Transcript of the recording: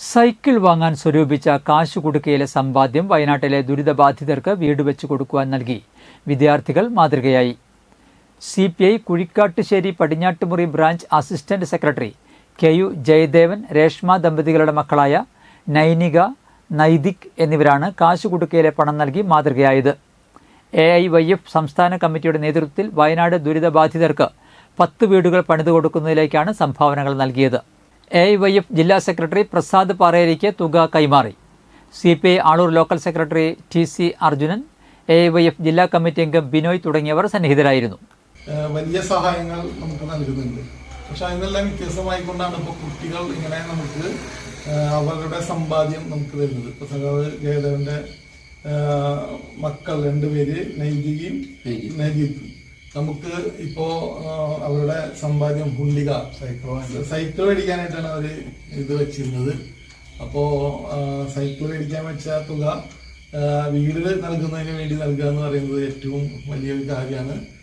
Cycle വാങ്ങാൻ സ്വരൂപിച്ച കാശുകുടുക്കയിലെ സമ്പാദ്യം വയനാട്ടിലെ ദുരിതബാധിതർക്ക് വീട് വെച്ചു കൊടുക്കുവാൻ നൽകി വിദ്യാർത്ഥികൾ മാതൃകയായി. CPI Kuzhikkattussery Padinjattumuri branch assistant secretary KU Jayadevan, Reshma ദമ്പതികളുടെ മക്കളായ നൈനിക, നൈതിക് എന്നിവരാണ് കാശുകുടുക്കയിലെ പണം നൽകി മാതൃകയായത്. AIYF സംസ്ഥാന കമ്മിറ്റിയുടെ നേതൃത്വത്തിൽ വയനാട് ദുരിതബാധിതർക്ക് 10 വീടുകൾ പണിതു കൊടുക്കുന്നതിലേക്കാണ് സംഭാവനകൾ നൽകിയത്. AIYF ജില്ലാ സെക്രട്ടറി പ്രസാദ് പാറേരിക്ക് തുക കൈമാറി. CPI Aloor local secretary TC Arjunan, AIYF ജില്ലാ കമ്മിറ്റി അംഗം ബിനോയ് തുടങ്ങിയവർ സന്നിഹിതരായിരുന്നു. വലിയ സഹായങ്ങൾ നമുക്ക് നൽകുന്നുണ്ട്. പക്ഷെ അതിനെല്ലാം വ്യത്യസ്തമായിക്കൊണ്ടാണ് ഇപ്പോൾ കുട്ടികൾ ഇങ്ങനെ നമുക്ക് അവരുടെ സമ്പാദ്യം നമുക്ക് തരുന്നത്. ഇപ്പോൾ സഖാവ് ജയദേവന്റെ മക്കൾ 2 പേര് നൈതികയും നജീബും നമുക്ക് ഇപ്പോ അവരുടെ സമ്പാദ്യം ഹുണ്ടിക സൈക്കിൾ മേടിക്കാനായിട്ടാണ് അവര് ഇത് വെച്ചിരുന്നത്. അപ്പോ സൈക്കിൾ മേടിക്കാൻ വെച്ച തുക വീട് നൽകുന്നതിന് വേണ്ടി നൽകുക എന്ന് പറയുന്നത് ഏറ്റവും വലിയൊരു കാര്യമാണ്.